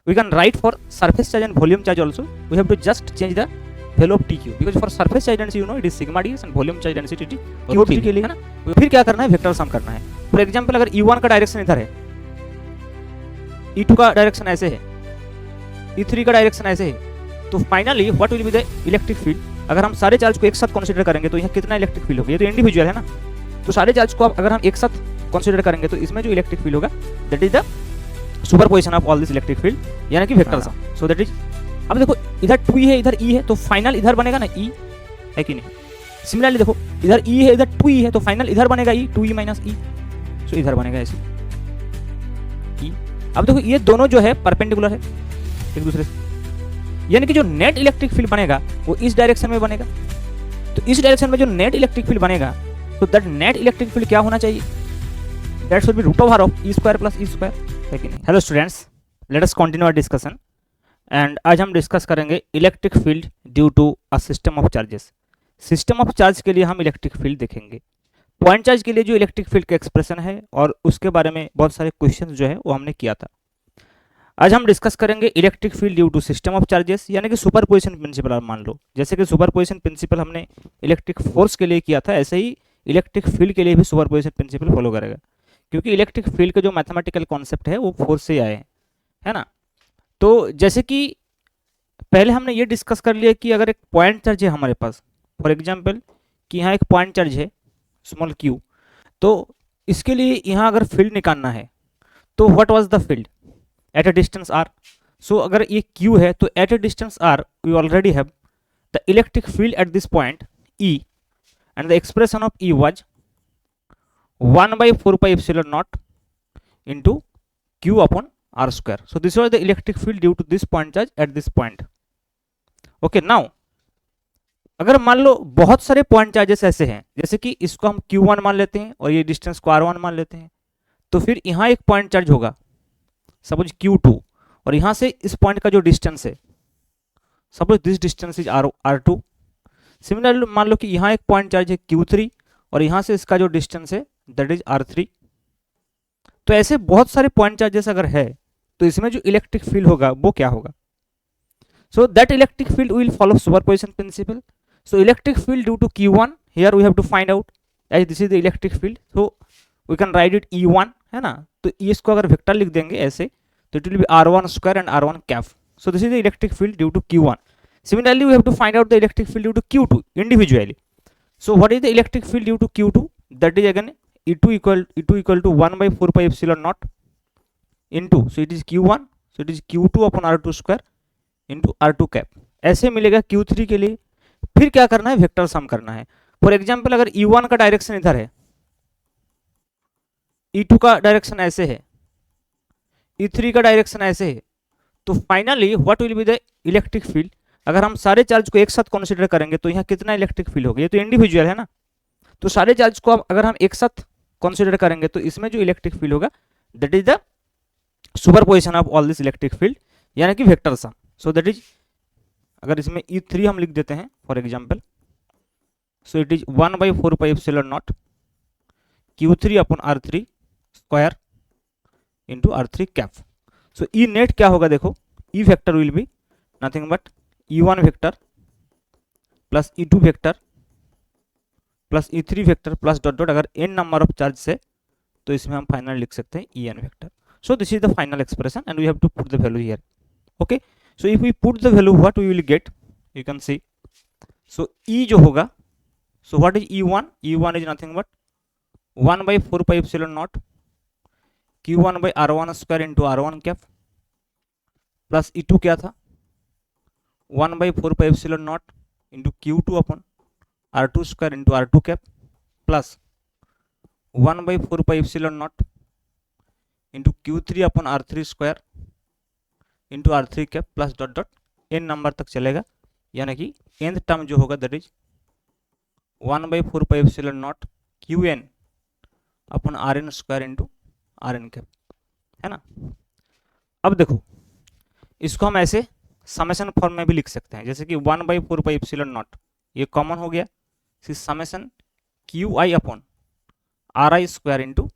we can write for surface charge and volume charge also we have to just change the value of tq because for surface charge density you know it is sigma ds and volume charge density qt के लिए है ना। फिर क्या करना है, vector sum करना है। फॉर एग्जांपल अगर e1 का डायरेक्शन इधर है, e2 का डायरेक्शन ऐसे है, e3 का डायरेक्शन ऐसे है, तो finally what will be the electric field. अगर हम सारे चार्ज को एक साथ कंसीडर करेंगे तो यहाँ कितना इलेक्ट्रिक फील्ड होगा, ये तो इंडिविजुअल है ना, तो सारे चार्ज को अगर हम एक साथ कंसीडर करेंगे तो इसमें जो इलेक्ट्रिक फील्ड होगा that is the superposition of all this electric field, यानी कि vector sum. So that is, अब देखो इधर 2e है इधर e है, तो फाइनल इधर बनेगा ना e, है कि नहीं। सिमिलरली देखो इधर e है इधर 2e है, तो फाइनल इधर बनेगा e, 2e माइनस e, सो इधर बनेगा ऐसे e। अब देखो ये दोनों जो है परपेंडिकुलर है एक दूसरे से, यानी कि जो नेट इलेक्ट्रिक फील्ड बनेगा वो इस डायरेक्शन में बनेगा। तो इस डायरेक्शन में जो नेट इलेक्ट्रिक फील्ड बनेगा तो दैट नेट इलेक्ट्रिक फील्ड क्या होना चाहिए, that should be root over of e square plus e square, है कि नहीं। Hello students, let us continue our discussion and आज हम डिस्कस करेंगे electric field due to a system of charges. System of charge के लिए हम electric field देखेंगे, पॉइंट चार्ज के लिए जो इलेक्ट्रिक फील्ड का एक्सप्रेशन है और उसके बारे में बहुत सारे क्वेश्चन जो है वो हमने किया था। आज हम डिस्कस करेंगे electric field due to system of charges, यानी कि सुपरपोजिशन प्रिंसिपल। आप मान लो जैसे कि सुपरपोजिशन प्रिंसिपल हमने इलेक्ट्रिक फोर्स के लिए किया था, ऐसे ही इलेक्ट्रिक फील्ड के लिए भी सुपरपोजिशन प्रिंसिपल फॉलो करेगा, क्योंकि इलेक्ट्रिक फील्ड के जो मैथमेटिकल कॉन्सेप्ट है वो फोर्स से आए हैं, है ना। तो जैसे कि पहले हमने ये डिस्कस कर लिया कि अगर एक पॉइंट चार्ज है हमारे पास, फॉर एग्जाम्पल कि यहाँ एक पॉइंट चार्ज है स्मॉल q, तो इसके लिए यहाँ अगर फील्ड निकालना है तो what was the field at a distance r। So अगर ये q है तो at a distance r we already have the electric field at this point E and the expression of E was 1 by 4 pi epsilon naught into q upon r square. So this was the electric field due to this point charge at this point. Okay, now अगर मान लो बहुत सारे point charges ऐसे हैं, जैसे कि इसको हम q1 मान लेते हैं और ये डिस्टेंस को r1 मान लेते हैं, तो फिर यहाँ एक पॉइंट चार्ज होगा सपोज q2, और यहाँ से इस पॉइंट का जो डिस्टेंस है suppose this distance is r2। Similarly मान लो कि यहाँ एक पॉइंट चार्ज है q3 और यहाँ से इसका जो डिस्टेंस है दैट इज r3। तो ऐसे बहुत सारे पॉइंट चार्जेस अगर है तो इसमें जो इलेक्ट्रिक फील्ड होगा वो क्या होगा। So that electric field will follow superposition principle. So electric field due to q1 here we have to find out as this is the electric field, so we can write it e1, है ना। तो इसको अगर vector लिख देंगे ऐसे तो it will be r1 square and r1 cap. So this is the electric field due to q1। Similarly, we have to find out the electric field due to Q2 individually. So, what is the electric field due to Q2? That is again E2 equal to 1 by 4 pi epsilon naught into, so it is Q1, so it is Q2 upon R2 square into R2 cap. ऐसे मिलेगा Q3 के लिए। फिर क्या करना है, vector sum करना है। फॉर एग्जाम्पल अगर E1 का डायरेक्शन इधर है, E2 का डायरेक्शन ऐसे है, E3 का डायरेक्शन ऐसे है, तो finally what will be the electric field. अगर हम सारे चार्ज को एक साथ कंसीडर करेंगे तो यहाँ कितना इलेक्ट्रिक फील्ड होगा, ये तो इंडिविजुअल है ना, तो सारे चार्ज को अगर हम एक साथ कंसीडर करेंगे तो इसमें जो इलेक्ट्रिक फील्ड होगा that is the superposition of all this electric field, यानी कि vector sum. So that is, अगर इसमें E3 हम लिख देते हैं for example, so it is 1 by 4 pi epsilon naught Q3 upon R3 square into R3 cap. So E net क्या होगा, देखो E vector will be nothing but E1 vector plus E2 vector plus E3 vector plus dot dot, अगर n number of charge से तो इसमें हम final लिख सकते हैं En vector. So this is the final expression and we have to put the value here. Okay, so if we put the value what we will get, you can see. So E जो होगा, so what is E1, E1 is nothing but 1 by 4 pi epsilon naught Q1 by R1 square into R1 cap plus E2 क्या था 1 by 4 pi epsilon naught into Q2 upon R2 square into R2 cap plus 1 by 4 pi epsilon naught into Q3 upon R3 square into R3 cap plus dot dot n number तक चलेगा, यानी कि nth term जो होगा that is 1 by 4 pi epsilon naught Qn upon Rn square into Rn cap, है ना। अब देखो इसको हम ऐसे समेशन फॉर्म में भी लिख सकते हैं, जैसे कि 1 by 4 pi epsilon naught ये कॉमन हो गया, summation Qi upon Ri square into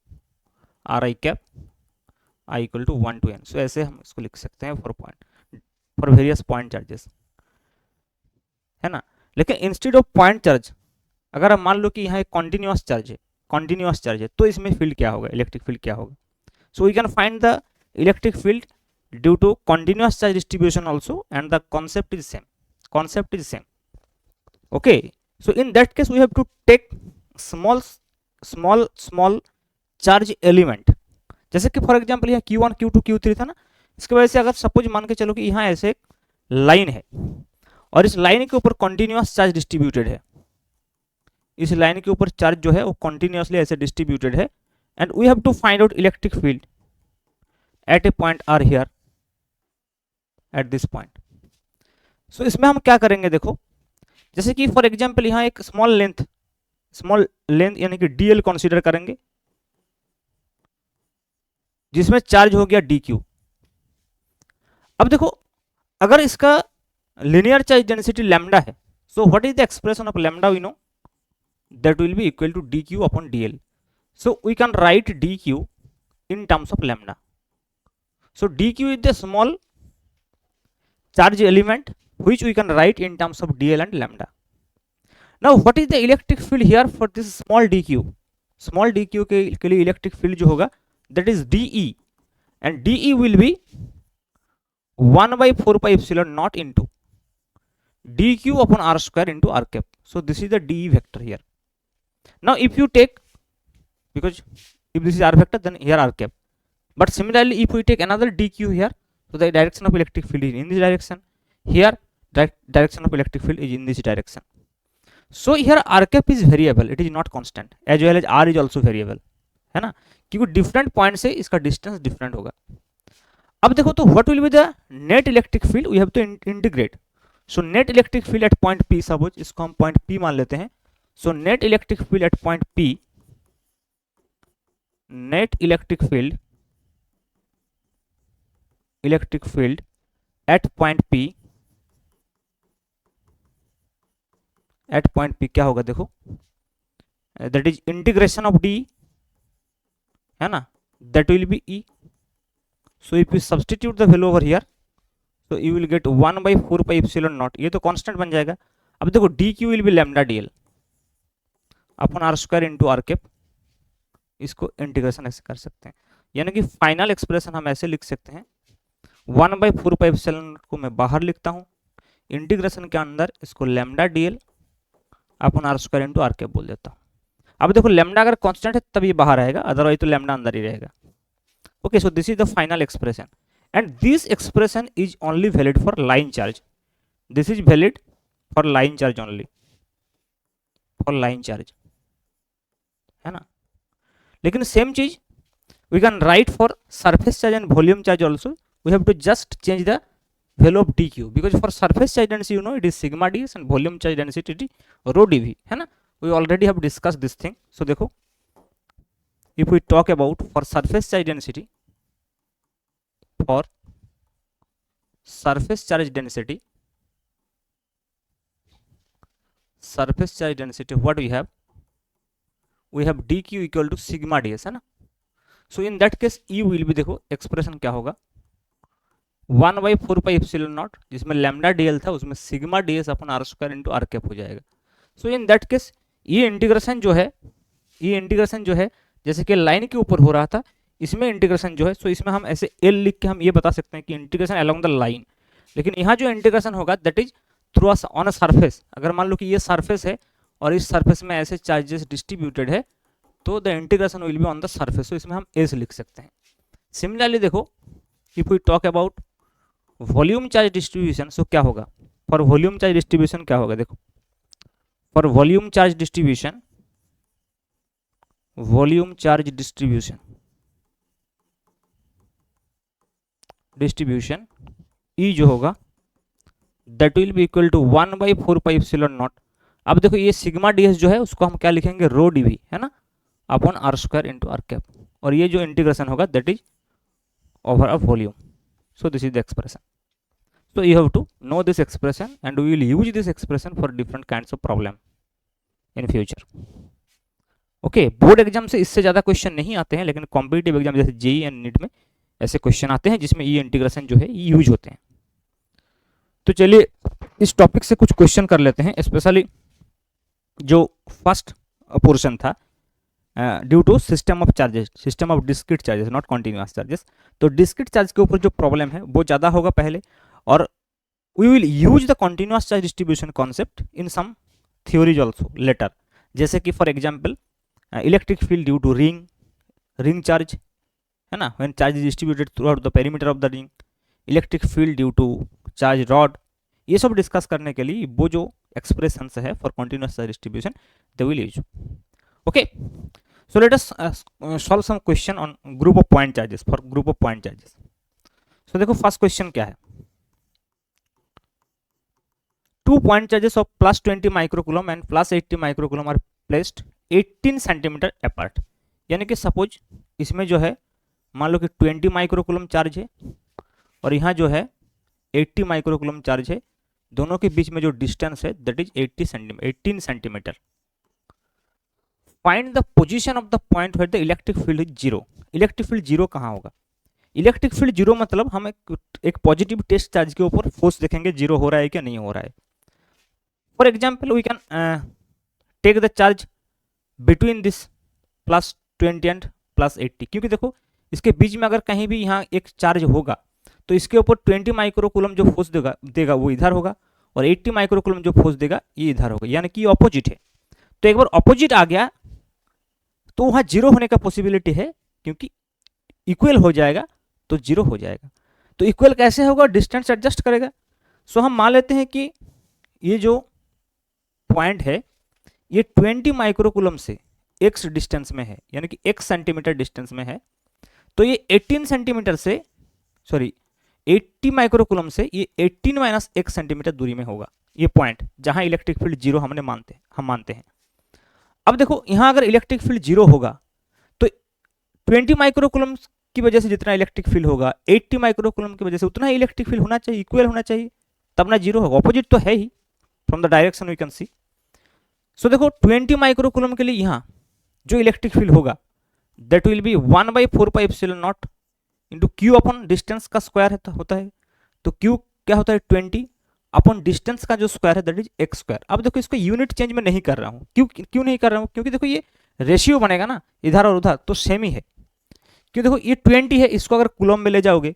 Ri cap I equal to 1 to n। So ऐसे हम इसको लिख सकते हैं फॉर वेरियस पॉइंट चार्जेस, है ना। लेकिन इंस्टेड ऑफ पॉइंट चार्ज, अगर हम मान लो कि यहाँ एक कॉन्टिन्यूअस चार्ज है, तो इसमें फील्ड क्या होगा, इलेक्ट्रिक फील्ड क्या होगा। So we can find the electric field due to continuous charge distribution also, and the concept is same। okay, so in that case we have to take small charge element, जैसे कि for example यहाँ Q1 Q2 Q3 था ना, इसकी वजह से अगर suppose मान के चलो कि यहाँ ऐसे एक लाइन है और इस लाइन के ऊपर कंटिन्यूअस चार्ज डिस्ट्रीब्यूटेड है, इस लाइन के ऊपर चार्ज जो है वो कंटिन्यूअसली ऐसे डिस्ट्रीब्यूटेड है, and we have to find out electric field at a point R here at this point. So इसमें हम क्या करेंगे, देखो जैसे कि फॉर एग्जांपल यहाँ एक स्मॉल लेंथ यानी कि dl कंसीडर करेंगे, जिसमें चार्ज हो गया dq। अब देखो अगर इसका लिनियर चार्ज डेंसिटी लैम्डा है, so what is the expression of lambda, we know that will be equal to dq upon dl। so we can write dq in terms of lambda। so dq is the small charge element which we can write in terms of dl and lambda। now what is the electric field here for this small dq के लिए electric field जो होगा that is de, and de will be 1/4 pi epsilon naught into dq upon r square into r cap। so this is the de vector here। now if you take, because if this is r vector then here r cap, but similarly if we take another dq here, so the direction of electric field is in this direction, here direction of electric field is in this direction। so here r cap is variable, it is not constant, as well as r is also variable, है ना, क्योंकि different point से इसका distance different होगा। अब देखो तो what will be the net electric field, we have to integrate. So net electric field at point p, suppose इसको हम पॉइंट p मान लेते हैं। so net electric field at point p, net electric field at point p क्या होगा, देखो that is integration of d, है ना, that will be e। so if you substitute the value over here, so you will get 1/4 pi epsilon naught, ये तो constant बन जाएगा। अब देखो dq will be lambda dl upon R square into R cap, इसको integration ऐसे कर सकते हैं, यानी कि फाइनल एक्सप्रेशन हम ऐसे लिख सकते हैं 1/4 पाई एप्सिलॉन को मैं बाहर लिखता हूँ, इंटीग्रेशन के अंदर इसको lambda dl upon R square into R cap बोल देता हूँ। अब देखो लैम्डा अगर कांस्टेंट है तब ये बाहर आएगा, अदरवाइज तो लैम्डा अंदर ही रहेगा। Okay, so this is the final expression, and this expression is only valid for line charge, this is valid for line charge only, for line charge, है ना। लेकिन सेम चीज we can write for surface charge and volume charge also, we have to just change the value of dq, because for surface charge density you know it is sigma ds and volume charge density it is rho dv, है ना। We already have discuss this thing. So देखो if we talk about for surface charge density, for surface charge density what we have dq equal to sigma ds, है ना। So in that case e will भी, देखो expression क्या होगा 1/4 pi epsilon naught, जिसमें lambda dl था उसमें sigma ds अपन R square into R cap हो जाएगा। सो इन दैट केस ये इंटीग्रेशन जो है जैसे कि लाइन के ऊपर हो रहा था, इसमें इंटीग्रेशन जो है, सो इसमें हम ऐसे l लिख के हम ये बता सकते हैं कि इंटीग्रेशन अलोंग द लाइन, लेकिन यहाँ जो इंटीग्रेशन होगा that is through on a surface. अगर मान लो कि ये सरफेस है और इस सरफेस में ऐसे चार्जेस डिस्ट्रीब्यूटेड है, तो the integration will be on the surface, तो इसमें हम एस लिख सकते हैं। सिमिलरली देखो if we talk about volume charge distribution, so क्या होगा फॉर वॉल्यूम चार्ज डिस्ट्रीब्यूशन, क्या होगा देखो for volume charge distribution E जो होगा that will be equal to 1/4 pi epsilon naught. अब देखो ये सिग्मा ds जो है उसको हम क्या लिखेंगे, रो dv, है ना, upon R square into R cap, और ये जो इंटीग्रेशन होगा that is over a volume. So this is the expression. So you have to know this expression and we will use this expression for different kinds of problem in future. Okay, board exam से इससे ज़्यादा question नहीं आते हैं, लेकिन competitive exam जैसे JEE and NEET में ऐसे क्वेश्चन आते हैं जिसमें ये इंटीग्रेशन जो है यूज होते हैं। तो चलिए इस टॉपिक से कुछ क्वेश्चन कर लेते हैं, स्पेशली जो फर्स्ट पोर्शन था due to system of charges, system of discrete charges not continuous charges. तो डिस्क्रीट चार्ज के ऊपर जो प्रॉब्लम है वो ज़्यादा होगा पहले, और we will use the continuous charge distribution concept in some theories also later, जैसे कि for example electric field due to ring charge, है ना, when charge is distributed throughout the perimeter of the ring, electric field due to charge rod. ये सब discuss करने के लिए वो जो एक्सप्रेशंस है for continuous charge distribution they will use. Okay, so let us solve some question on group of point charges, for group of point charges. So देखो first question क्या है, 2 point charges of plus 20 microcoulomb and plus 80 microcoulomb are placed 18 centimetre apart। यानी कि suppose इसमें जो है मान लो कि 20 माइक्रोकुलम चार्ज है और यहाँ जो है 80 माइक्रोकुलम चार्ज है, दोनों के बीच में जो डिस्टेंस है that is 18 centimetre. Find the position of the point where the electric field is zero. Electric field zero कहाँ होगा? इलेक्ट्रिक फील्ड जीरो मतलब हम एक पॉजिटिव टेस्ट चार्ज के ऊपर फोर्स देखेंगे जीरो हो रहा है क्या नहीं हो रहा है। For example we can take the charge between this plus 20 and plus 80, क्योंकि देखो इसके बीच में अगर कहीं भी यहाँ एक चार्ज होगा तो इसके ऊपर 20 माइक्रोकुलम जो फोर्स देगा वो इधर होगा और 80 माइक्रोकुलम जो फोर्स देगा ये इधर होगा, यानी कि ऑपोजिट है। तो एक बार ऑपोजिट आ गया तो वहाँ जीरो होने का पॉसिबिलिटी है, क्योंकि इक्वल हो जाएगा तो जीरो हो जाएगा। तो इक्वल कैसे होगा? डिस्टेंस एडजस्ट करेगा। सो हम मान लेते हैं कि ये जो पॉइंट है ये 20 माइक्रोकुलम से x डिस्टेंस में है, यानी कि x सेंटीमीटर डिस्टेंस में है। तो ये 18 सेंटीमीटर से 80 माइक्रोकुलम से ये 18 माइनस x सेंटीमीटर दूरी में होगा ये पॉइंट, जहां इलेक्ट्रिक फील्ड जीरो हम मानते हैं। अब देखो यहाँ अगर इलेक्ट्रिक फील्ड जीरो होगा तो 20 माइक्रोकुलम की वजह से जितना इलेक्ट्रिक फील्ड होगा 80 माइक्रोकुलम की वजह से उतना ही इलेक्ट्रिक फील्ड होना चाहिए, इक्वल होना चाहिए, तब ना जीरो होगा। ऑपोजिट तो है ही, from the direction we can see. So देखो 20 माइक्रोकुलम के लिए यहाँ जो इलेक्ट्रिक फील्ड होगा that will be 1/4πε0 into Q अपन डिस्टेंस का स्क्वायर होता है। तो क्यू क्या होता है 20 अपन डिस्टेंस का जो स्क्वायर है दैट इज एक्स स्क्वायर। अब देखो इसको यूनिट चेंज में नहीं कर रहा हूँ, क्यों नहीं कर रहा हूँ? क्योंकि देखो ये रेशियो बनेगा ना इधर और उधर तो सेम ही है। क्यों देखो ये 20 है, इसको अगर कूलम में ले जाओगे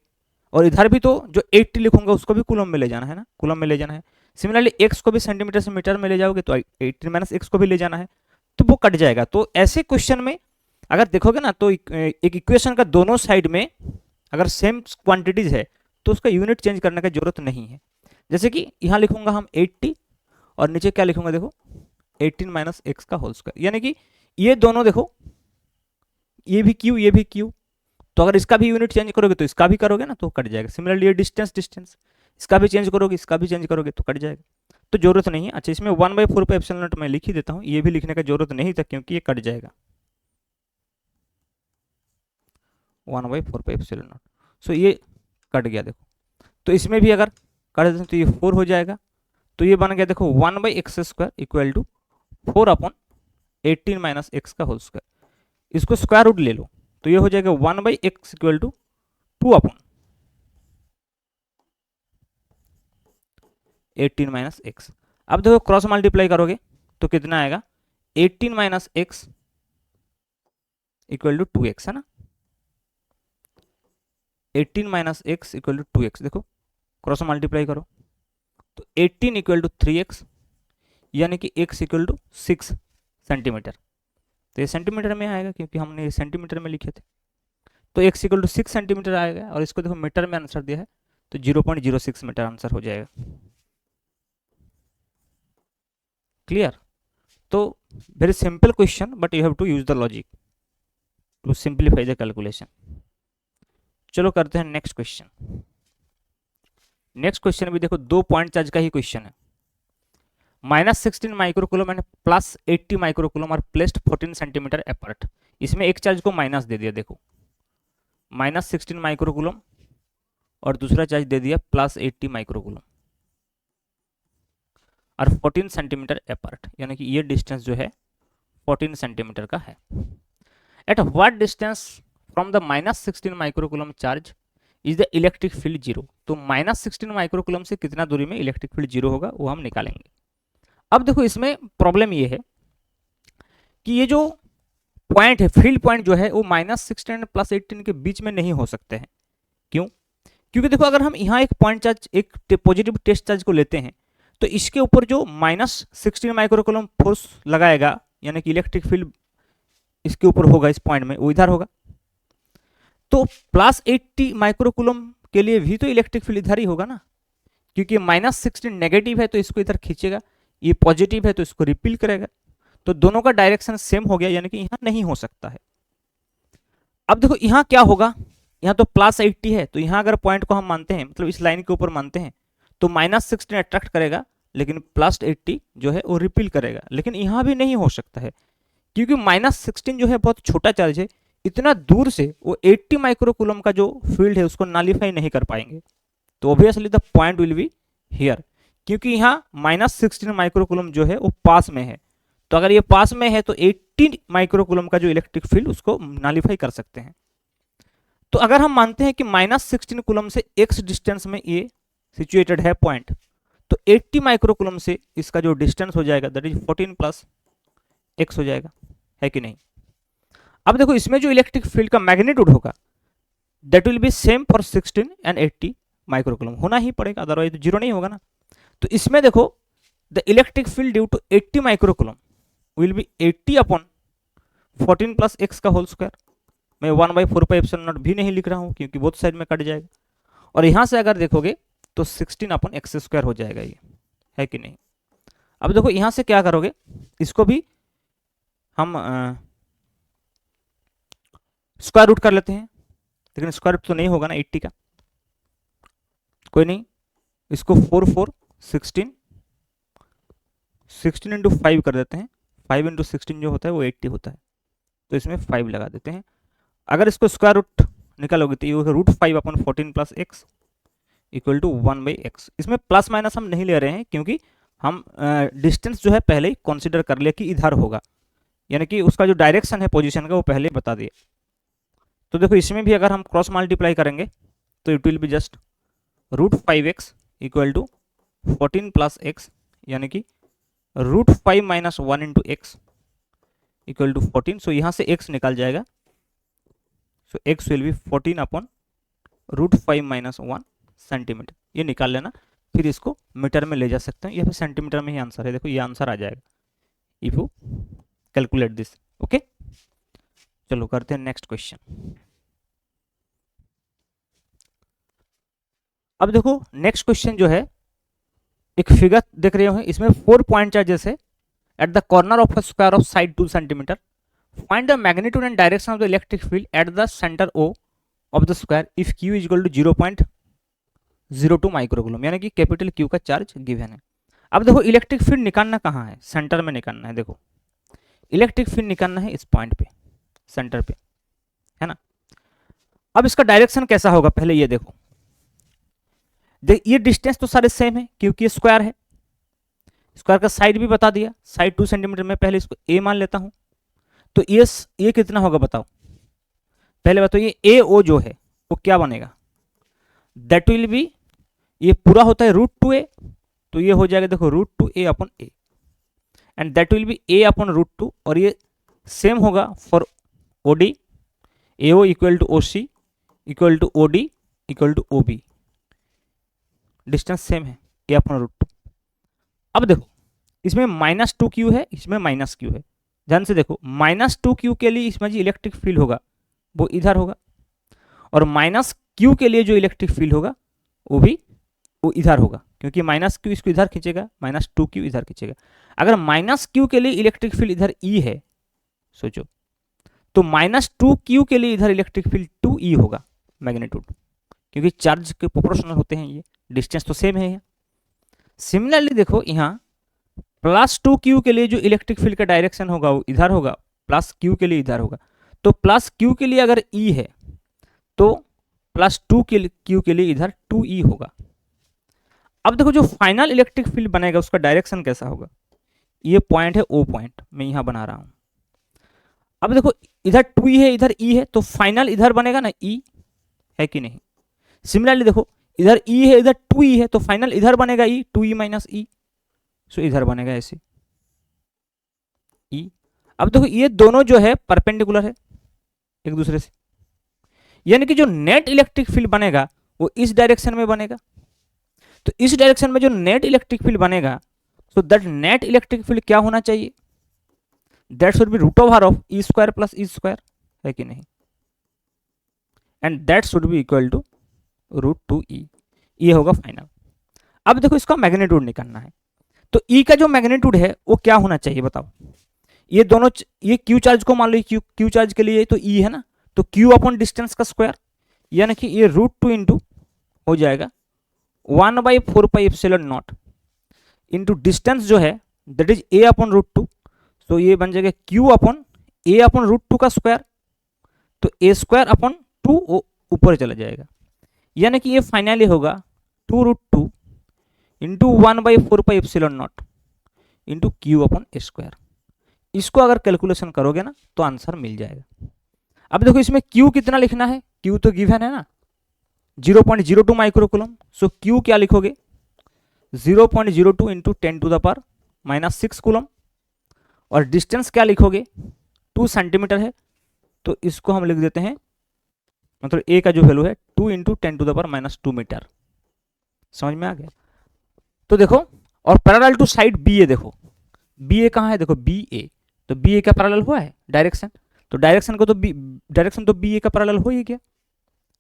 और इधर भी तो जो 80 लिखूंगा उसको भी कूलम में ले जाना है ना, कूलम में ले जाना है। सिमिलरली एक्स को भी सेंटीमीटर से मीटर में ले जाओगे तो 18 माइनस एक्स को भी ले जाना है, तो वो कट जाएगा। तो ऐसे क्वेश्चन में अगर देखोगे ना तो एक इक्वेशन का दोनों साइड में अगर सेम क्वांटिटीज है तो उसका यूनिट चेंज करने की जरूरत नहीं है। जैसे कि यहाँ लिखूंगा हम 80 और नीचे क्या लिखूंगा देखो 18 माइनस एक्स का होल स्क्वायर, यानी कि ये दोनों देखो ये भी क्यू ये भी क्यू, तो अगर इसका भी यूनिट चेंज करोगे तो इसका भी करोगे ना तो कट जाएगा। सिमिलरली ये डिस्टेंस इसका भी चेंज करोगे इसका भी चेंज करोगे तो कट जाएगा, तो जरूरत नहीं है। अच्छा इसमें 1/4πε0 मैं लिख ही देता हूँ, ये भी लिखने का जरूरत नहीं था क्योंकि ये कट जाएगा 1/4πε0। सो ये कट गया देखो, तो इसमें भी अगर कर देते हैं तो ये 4 हो जाएगा। तो ये बन गया देखो 1/x² equal to 4/18 minus x का होल स्क्वायर। इसको स्क्वायर रूट ले लो तो ये हो जाएगा 1/x equal to 2/18 minus x. अब देखो क्रॉस मल्टीप्लाई करोगे तो कितना आएगा 18 minus x equal to 2x, है ना। 18 minus x equal to 2x, देखो क्रॉस मल्टीप्लाई करो तो 18 इक्वल टू 3x, यानी कि x इक्वल टू 6 सेंटीमीटर। तो ये सेंटीमीटर में आएगा क्योंकि हमने ये सेंटीमीटर में लिखे थे, तो x इक्वल टू 6 सेंटीमीटर आएगा। और इसको देखो मीटर में आंसर दिया है तो 0.06 मीटर आंसर हो जाएगा। क्लियर? तो very simple question but you have to use the logic to simplify the calculation. चलो करते हैं नेक्स्ट क्वेश्चन। नेक्स्ट क्वेश्चन भी देखो 2 पॉइंट चार्ज का ही क्वेश्चन है। -16 microcoulomb and +80 microcoulomb are placed 14 centimetre apart. इसमें एक चार्ज को माइनस दे दिया, देखो -16 माइक्रोकुलम और दूसरा चार्ज दे दिया +80 माइक्रोकुलम और 14 सेंटीमीटर अपार्ट, यानी कि ये डिस्टेंस जो है 14 सेंटीमीटर का है। At what distance from the -16 microcoulomb charge is the electric field zero. तो -16 माइक्रोकूलम से कितना दूरी में इलेक्ट्रिक फील्ड जीरो होगा वो हम निकालेंगे। अब देखो इसमें प्रॉब्लम ये है कि ये जो पॉइंट है, फील्ड पॉइंट जो है वो -16 एंड +18 के बीच में नहीं हो सकते हैं। क्यों? क्योंकि देखो अगर हम यहाँ एक पॉइंट चार्ज, एक पॉजिटिव टेस्ट चार्ज को लेते हैं तो इसके ऊपर जो -16 माइक्रोकूलम फोर्स लगाएगा, यानी कि इलेक्ट्रिक फील्ड इसके ऊपर होगा, इस पॉइंट में वो इधर होगा। तो +80 माइक्रोकूलम के लिए भी तो इलेक्ट्रिक फील्ड इधर ही होगा ना, क्योंकि -16 नेगेटिव है तो इसको इधर खींचेगा, ये पॉजिटिव है तो इसको रिपील करेगा। तो दोनों का डायरेक्शन सेम हो गया, यानी कि यहाँ नहीं हो सकता है। अब देखो यहाँ क्या होगा, यहाँ तो +80 है, तो यहाँ अगर पॉइंट को हम मानते हैं, मतलब इस लाइन के ऊपर मानते हैं, तो -16 अट्रैक्ट करेगा लेकिन +80 जो है वो रिपील करेगा। लेकिन यहाँ भी नहीं हो सकता है क्योंकि -16 जो है बहुत छोटा चार्ज है, इतना दूर से वो 80 माइक्रोकूलम का जो फील्ड है उसको नॉलिफाई नहीं कर पाएंगे। तो obviously the point will be here, क्योंकि यहाँ -16 माइक्रोकूलम जो है वो पास में है। तो अगर ये पास में है तो 80 माइक्रोकूलम का जो इलेक्ट्रिक फील्ड उसको नॉलिफाई कर सकते हैं। तो अगर हम मानते हैं कि -16 कूलम से x डिस्टेंस में ये सिचुएटेड है पॉइंट, तो 80 माइक्रोकूलम से इसका जो डिस्टेंस हो जाएगा दैट इज 14 + x हो जाएगा, है कि नहीं। अब देखो इसमें जो इलेक्ट्रिक फील्ड का मैग्नीट्यूड होगा that will B same for 16 and 80 microcoulomb, होना ही पड़ेगा, अदरवाइज जीरो नहीं होगा ना। तो इसमें देखो the electric field due to 80 microcoulomb will be 80 upon 14 + x का होल स्क्वायर। मैं 1/4πε0 भी नहीं लिख रहा हूँ क्योंकि बोथ साइड में कट जाएगा, और यहाँ से अगर देखोगे तो 16 अपॉन x² हो जाएगा, ये है कि नहीं। अब देखो यहाँ से क्या करोगे, इसको भी हम स्क्वायर रूट कर लेते हैं, लेकिन स्क्वायर रूट तो नहीं होगा ना 80 का, कोई नहीं, इसको 4 4 16 × 5 कर देते हैं। 5 × 16 जो होता है वो 80 होता है, तो इसमें 5 लगा देते हैं। अगर इसको स्क्वायर रूट निकालोगे तो ये होगा √5 upon 14 + x equal to 1/x। इसमें प्लस माइनस हम नहीं ले रहे हैं क्योंकि हम डिस्टेंस जो है पहले ही कंसीडर कर लिया कि इधर होगा, यानी कि उसका जो डायरेक्शन है पोजीशन का वो पहले बता दिए। तो देखो इसमें भी अगर हम क्रॉस मल्टीप्लाई करेंगे तो it will be just √5x equal to 14 + x, यानी कि √5 - 1 × x इक्वल टू 14। सो यहाँ से x निकल जाएगा, सो x will be 14 upon √5 - 1 centimetre. ये निकाल लेना, फिर इसको मीटर में ले जा सकते हैं, या फिर सेंटीमीटर में ही आंसर है। देखो ये आंसर आ जाएगा if you calculate this. Okay, चलो करते हैं नेक्स्ट क्वेश्चन। अब देखो नेक्स्ट क्वेश्चन जो है, एक फिगर देख रहे हो, इसमें 4 पॉइंट चार्जेस है at the corner of a square of side 2 centimetre. Find the magnitude and direction of the electric field at the centre O of the square if Q is equal to 0.02 microcoulomb, यानी कि capital Q का charge given है। अब देखो electric field निकालना कहाँ है, centre में निकालना है। देखो इलेक्ट्रिक फील्ड निकालना है इस पॉइंट पे, सेंटर पे, है ना। अब इसका डायरेक्शन कैसा होगा पहले ये देखो, ये डिस्टेंस तो सारे सेम है क्योंकि ये स्क्वायर है, स्क्वायर का साइड भी बता दिया, साइड 2 सेंटीमीटर में पहले इसको A मान लेता हूं। तो ये कितना होगा बताओ, पहले बताओ ये AO जो है वो क्या बनेगा, दैट विल बी, ये पूरा होता है √2a, तो ये हो जाएगा देखो √2a upon A, and that will be A upon √2, और ये सेम होगा for OD, AO equal to OC equal to OD equal to OB, distance same है A अपॉन √2। अब देखो इसमें -2q है, इसमें -q है, ध्यान से देखो -2q के लिए इसमें जो इलेक्ट्रिक फील्ड होगा वो इधर होगा, और -q के लिए जो इलेक्ट्रिक फील्ड होगा वो इधर होगा, क्योंकि -q इसको इधर खींचेगा, -2q इधर खींचेगा। अगर -q के लिए इलेक्ट्रिक फील्ड इधर E है, सोचो, तो -2q के लिए इधर इलेक्ट्रिक फील्ड 2E होगा मैग्नीट्यूड, क्योंकि चार्ज के प्रोपोर्शनल होते हैं, ये डिस्टेंस तो सेम है। सिमिलरली देखो यहाँ +2q के लिए जो इलेक्ट्रिक फील्ड का डायरेक्शन होगा वो इधर होगा, +q के लिए इधर होगा। तो +q के लिए अगर E है तो +2q के लिए इधर 2E होगा। अब देखो जो फाइनल इलेक्ट्रिक फील्ड बनेगा उसका डायरेक्शन कैसा होगा, ये पॉइंट है O पॉइंट, मैं यहाँ बना रहा हूँ। अब देखो इधर 2e है, इधर e है, तो फाइनल इधर बनेगा ना e, है कि नहीं। सिमिलरली देखो इधर e है, इधर 2e है, तो फाइनल इधर बनेगा e, 2e माइनस e, सो इधर बनेगा ऐसे e। अब देखो ये दोनों जो है परपेंडिकुलर है एक दूसरे से, यानी कि जो नेट इलेक्ट्रिक फील्ड बनेगा वो इस डायरेक्शन में बनेगा। तो इस डायरेक्शन में जो नेट इलेक्ट्रिक फील्ड बनेगा, so that net electric field क्या होना चाहिए, that should be root over of E square plus E square, है कि नहीं, and that should be equal to √2e, ये होगा फाइनल। अब देखो इसका मैग्नीट्यूड निकालना है, तो e का जो मैग्नीट्यूड है वो क्या होना चाहिए बताओ। ये दोनों ये q चार्ज को मान लो, q चार्ज के लिए तो e है ना, तो q अपॉन डिस्टेंस का स्क्वायर, यानी कि ये √2 इंटू हो जाएगा 1/4πε0 इंटू डिस्टेंस जो है दैट इज a अपॉन √2, तो ये बन जाएगा q अपॉन a अपॉन √2 का स्क्वायर, तो a स्क्वायर अपॉन 2 ऊपर चला जाएगा, यानी कि ये फाइनली होगा 2√2 into 1/4πε0 into q upon a square. इसको अगर कैलकुलेशन करोगे ना तो आंसर मिल जाएगा। अब देखो इसमें q कितना लिखना है, q तो गिवन है ना 0.02 माइक्रोकूलम, सो q क्या लिखोगे 0.02 इंटू 10⁻⁻6 कूलम, और डिस्टेंस क्या लिखोगे 2 सेंटीमीटर है, तो इसको हम लिख देते हैं, मतलब a का जो वैल्यू है 2 इंटू 10⁻⁻2 मीटर। समझ में आ गया। तो देखो और पैरेलल टू साइड BA, देखो BA कहाँ है, देखो BA, तो BA का पैरेलल हुआ है डायरेक्शन, तो डायरेक्शन को तो डायरेक्शन तो BA का पैरेलल हो ही गया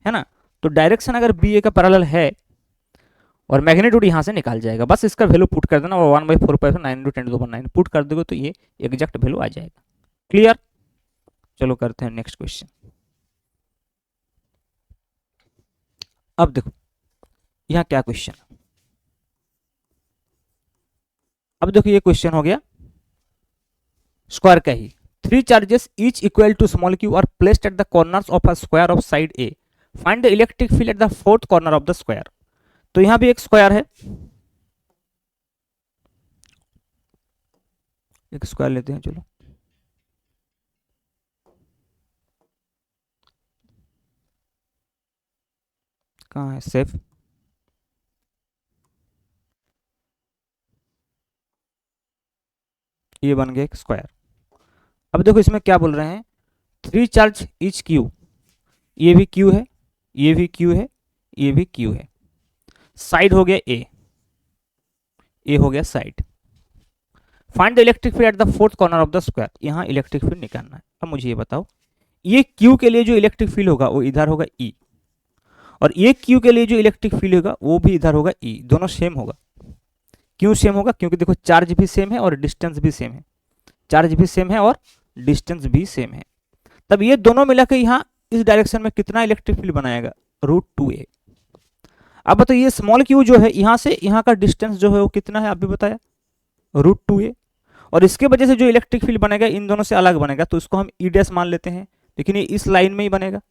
है ना। तो डायरेक्शन अगर BA का पैरेलल है और मैग्नीट्यूड यहाँ से निकाल जाएगा, बस इसका वैल्यू पुट कर देना, और 1/4π9 × 10⁻9 पुट कर दोगे तो ये एग्जैक्ट वैल्यू आ जाएगा। क्लियर। चलो करते हैं नेक्स्ट क्वेश्चन। अब देखो यहाँ क्या क्वेश्चन, अब देखो ये क्वेश्चन हो गया स्क्वायर का ही। 3 charges each equal to small q are placed at the corners of a square of side A, find the electric field at the fourth corner of the square. तो यहां भी एक स्क्वायर है, एक स्क्वायर लेते हैं, चलो कहाँ है सेफ, ये बन गया एक स्क्वायर। अब देखो इसमें क्या बोल रहे हैं, 3 चार्ज ईच q, ये भी q है, ये भी q है, ये भी q है, साइड हो गया a हो गया side. Find the electric field at the fourth corner of the square, यहाँ इलेक्ट्रिक फील्ड निकालना है। अब मुझे ये बताओ, ये q के लिए जो इलेक्ट्रिक फील्ड होगा वो इधर होगा E, और ये q के लिए जो इलेक्ट्रिक फील्ड होगा वो भी इधर होगा E, दोनों सेम होगा। क्यों सेम होगा, क्योंकि देखो चार्ज भी सेम है और डिस्टेंस भी सेम है, चार्ज भी सेम है और डिस्टेंस भी सेम है, तब ये दोनों मिलाकर यहाँ इस डायरेक्शन में कितना इलेक्ट्रिक फील्ड बनाएगा √2a। अब बताओ ये स्मॉल q जो है यहाँ से यहाँ का डिस्टेंस जो है वो कितना है, अभी बताया √2a, और इसके वजह से जो इलेक्ट्रिक फील्ड बनेगा इन दोनों से अलग बनेगा, तो इसको हम E' मान लेते हैं, लेकिन ये इस लाइन में ही बनेगा।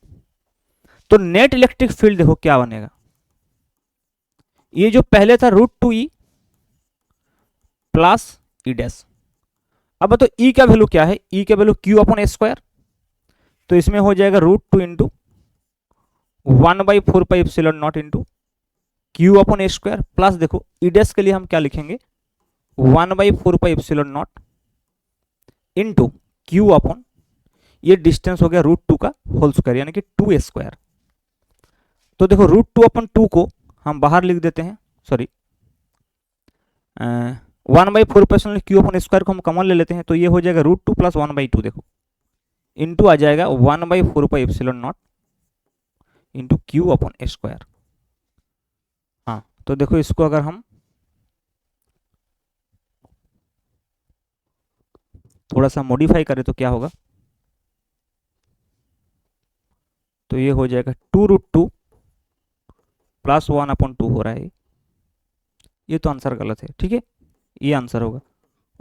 तो नेट इलेक्ट्रिक फील्ड देखो क्या बनेगा, ये जो पहले था √2e प्लस E'। अब बताओ E का वैल्यू क्या है, E का value q upon a square, तो इसमें हो जाएगा √2 into 1/4πε0 into q upon a square, plus देखो E' के लिए हम क्या लिखेंगे 1/4πε0 इंटू q अपॉन ये डिस्टेंस हो गया √2 का होल स्क्वायर, यानी कि 2a स्क्वायर। तो देखो √2 अपॉन 2 को हम बाहर लिख देते हैं, सॉरी 1/4π q अपॉन स्क्वायर को हम कॉमन ले लेते हैं, तो ये हो जाएगा √2 प्लस 1/2, देखो इंटू आ जाएगा 1/4πε0 into q upon a square. हाँ तो देखो इसको अगर हम थोड़ा सा मॉडिफाई करें तो क्या होगा, तो ये हो जाएगा 2√2 प्लस 1/2 हो रहा है, ये तो आंसर गलत है, ठीक है, ये आंसर होगा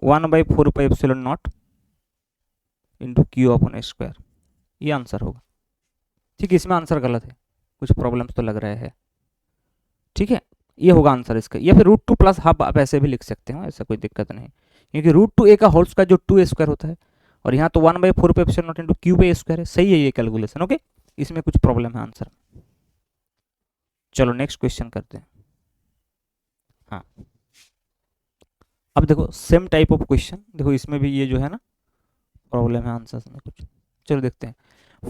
1/4πε0 into q upon a square, ये आंसर होगा। ठीक है, इसमें आंसर गलत है, कुछ प्रॉब्लम्स तो लग रहे हैं, ठीक है, ये होगा आंसर इसका, या फिर √2 प्लस हाफ आप ऐसे भी लिख सकते हो, ऐसा कोई दिक्कत नहीं, क्योंकि √2a का होल स्क्वायर जो 2a स्क्वायर होता है, और यहाँ तो 1/4 पे एप्सिलॉन नॉट इंटू क्यू पे स्क्वायर है। सही है ये कैलकुलेशन, ओके। इसमें कुछ प्रॉब्लम है आंसर। चलो नेक्स्ट क्वेश्चन करते हैं। हाँ, अब देखो सेम टाइप ऑफ क्वेश्चन, देखो इसमें भी ये जो है ना प्रॉब्लम है आंसर में कुछ। चलो देखते हैं।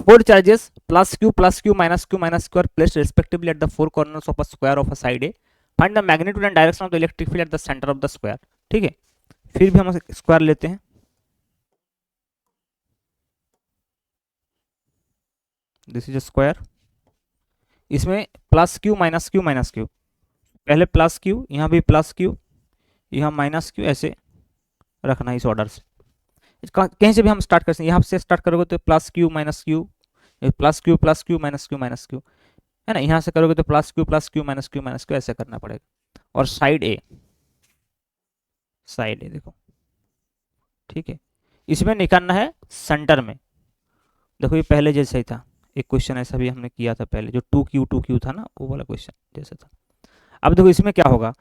4 charges plus Q minus square placed respectively at the 4 corners of a square of a side A, find the magnitude and direction of the electric field at the centre of the square. ठीक है, फिर भी हम square लेते हैं। This is a square. इसमें plus Q minus Q, पहले plus Q, यहाँ भी प्लस क्यू, यहाँ माइनस क्यू, ऐसे रखना है इस ऑर्डर से। कहीं से भी हम स्टार्ट कर सकते हैं, यहाँ से स्टार्ट करोगे तो plus Q minus Q minus Q, है ना। यहाँ से करोगे तो प्लस क्यू माइनस क्यू ऐसे करना पड़ेगा। और साइड ए देखो, ठीक है, इसमें निकालना है सेंटर में। देखो ये पहले जैसा ही था, एक क्वेश्चन ऐसा भी हमने किया था पहले, जो 2Q था ना, वो वाला क्वेश्चन जैसा था। अब देखो इसमें क्या होगा,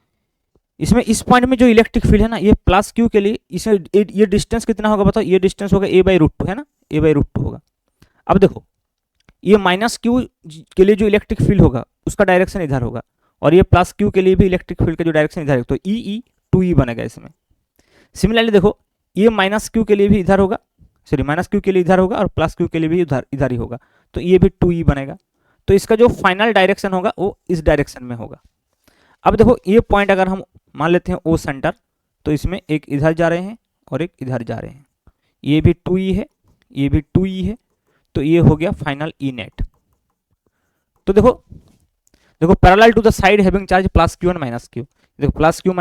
इसमें इस पॉइंट में जो इलेक्ट्रिक फील्ड है ना, ये प्लस क्यू के लिए इसमें ये डिस्टेंस कितना होगा बताओ, ये डिस्टेंस होगा a/√2, है ना, a/√2 होगा। अब देखो ये माइनस क्यू के लिए जो इलेक्ट्रिक फील्ड होगा उसका डायरेक्शन इधर होगा, और ये प्लस क्यू के लिए भी इलेक्ट्रिक फील्ड का जो डायरेक्शन इधर है, तो ई 2E बनेगा इसमें। सिमिलरली देखो ये माइनस क्यू के लिए भी इधर होगा, सॉरी माइनस क्यू के लिए इधर होगा, और प्लस क्यू के लिए भी इधर ही होगा, तो ये भी 2E बनेगा। तो इसका जो फाइनल डायरेक्शन होगा वो इस डायरेक्शन में होगा। अब देखो ये पॉइंट अगर हम मान लेते हैं ओ सेंटर, तो इसमें एक इधर जा रहे हैं और एक इधर जा रहे हैं, ये भी 2E है, ये भी 2E है, तो ये हो गया फाइनल ई नेट। तो देखो parallel to the side having charge plus Q and minus Q, देखो प्लस क्यू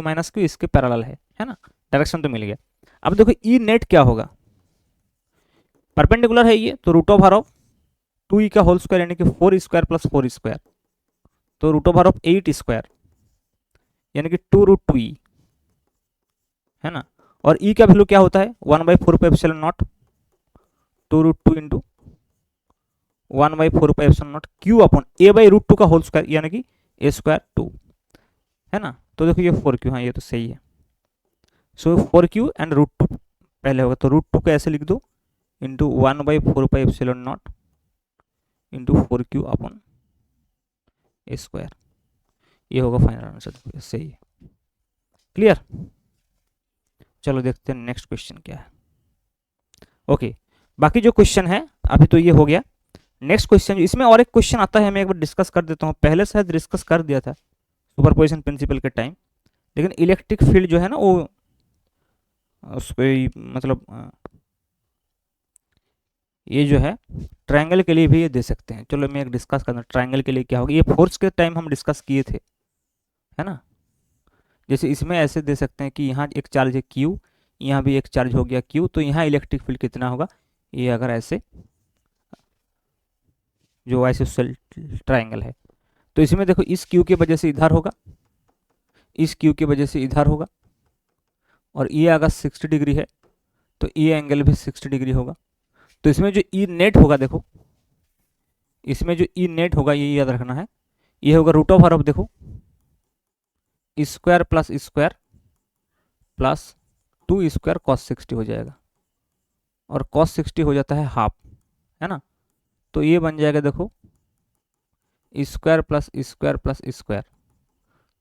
माइनस क्यू इसके पैरेलल है ना, डायरेक्शन तो मिल गया। अब देखो ई नेट क्या होगा, परपेंडिकुलर है ये, तो रूट ओवर ऑफ 2E का होल स्क्वायर यानी कि 4 स्क्वायर प्लस 4 स्क्वायर, तो रूट ओवर ऑफ 8 स्क्वायर यानी कि 2√2E, है ना। और E का वैल्यू क्या होता है 1/4 पे एप्सिलॉन नॉट, 2√2 इंटू 1/4 पे epsilon not Q upon a/√2 का होल स्क्वायर यानी कि a² 2, है ना। तो देखो ये 4Q, हाँ ये तो सही है। सो 4Q एंड √2 पहले होगा, तो √2 को ऐसे लिख दो इंटू 1/4 पे epsilon not into 4Q upon a², ये होगा फाइनल आंसर, सही है। क्लियर। चलो देखते हैं नेक्स्ट क्वेश्चन क्या है। ओके, बाकी जो क्वेश्चन है अभी तो ये हो गया। नेक्स्ट क्वेश्चन, इसमें और एक क्वेश्चन आता है, मैं एक बार डिस्कस कर देता हूँ, पहले शायद डिस्कस कर दिया था सुपरपोजिशन प्रिंसिपल के टाइम, लेकिन इलेक्ट्रिक फील्ड जो है ना वो उसको मतलब ये जो है ट्रायंगल के लिए भी ये दे सकते हैं। चलो मैं एक डिस्कस करना, ट्रायंगल के लिए क्या होगा, ये फोर्स के टाइम हम डिस्कस किए थे, है ना। जैसे इसमें ऐसे दे सकते हैं कि यहाँ एक चार्ज है Q, यहाँ भी एक चार्ज हो गया Q, तो यहाँ इलेक्ट्रिक फील्ड कितना होगा, ये अगर ऐसे जो आइसोसेल ट्रायंगल है, तो इसमें देखो इस Q की वजह से इधर होगा, इस Q की वजह से इधर होगा, और ये अगर 60 डिग्री है तो ये एंगल भी 60 डिग्री होगा। तो इसमें जो ई नेट होगा, देखो इसमें जो ई नेट होगा ये याद रखना है, ये होगा रूट ओवर ऑफ देखो square plus square plus 2 square cos 60 हो जाएगा, और कॉस 60 हो जाता है हाफ, है ना। तो ये बन जाएगा देखो स्क्वायर प्लस स्क्वायर,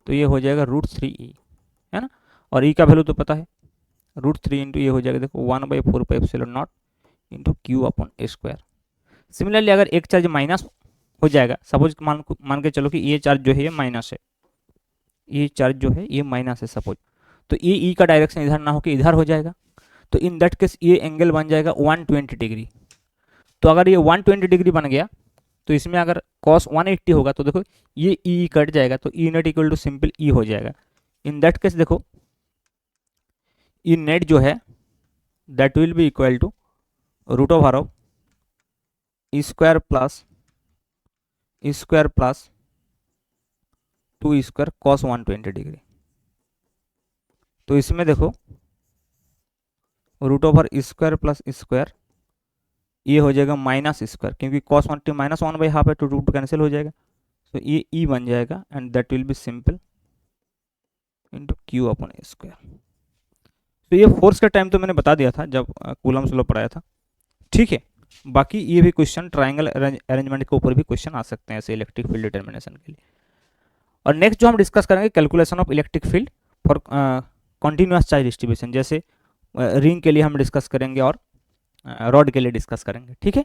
तो ये हो जाएगा √3E, है ना। और ई का वैल्यू तो पता है √3 इंटू ये हो जाएगा देखो 1/4 पे epsilon not into Q upon a²। Similarly अगर एक चार्ज माइनस हो जाएगा, सपोज मान के चलो कि ये चार्ज जो है ये माइनस है, ये चार्ज जो है ये माइनस है सपोज, तो ये ई का डायरेक्शन इधर ना होकर इधर हो जाएगा, तो इन दैट केस ये एंगल बन जाएगा 120 डिग्री। तो अगर ये 120 डिग्री बन गया तो इसमें अगर cos 180 होगा तो देखो ये ई कट जाएगा, तो E net equal to simple ई हो जाएगा। इन दैट केस देखो ई नेट जो है that will be equal to root over of square plus 2 square cos 120 degree. तो इसमें देखो root over square plus square ये हो जाएगा माइनस स्क्वायर, क्योंकि cos 120 माइनस 1/2 है, तो रूट कैंसिल हो जाएगा, तो ये ई बन जाएगा and that will B simple into Q upon a²। तो ये फोर्स का टाइम तो मैंने बता दिया था जब कूलम्स लॉ पढ़ाया था, ठीक है। बाकी ये भी क्वेश्चन ट्रायंगल अरेंजमेंट के ऊपर भी क्वेश्चन आ सकते हैं ऐसे इलेक्ट्रिक फील्ड डिटर्मिनेशन के लिए। और नेक्स्ट जो हम डिस्कस करेंगे calculation of electric field for continuous charge distribution, जैसे रिंग के लिए हम डिस्कस करेंगे और रॉड के लिए डिस्कस करेंगे, ठीक है।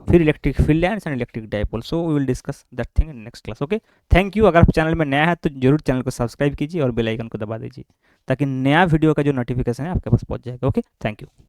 फिर electric field lines and electric dipole, so we will discuss that thing in next class. Okay, thank you. अगर आप चैनल में नया है तो जरूर चैनल को सब्सक्राइब कीजिए और बेल आइकन को दबा दीजिए ताकि नया वीडियो का जो नोटिफिकेशन है आपके पास पहुंच जाएगा। Okay, thank you.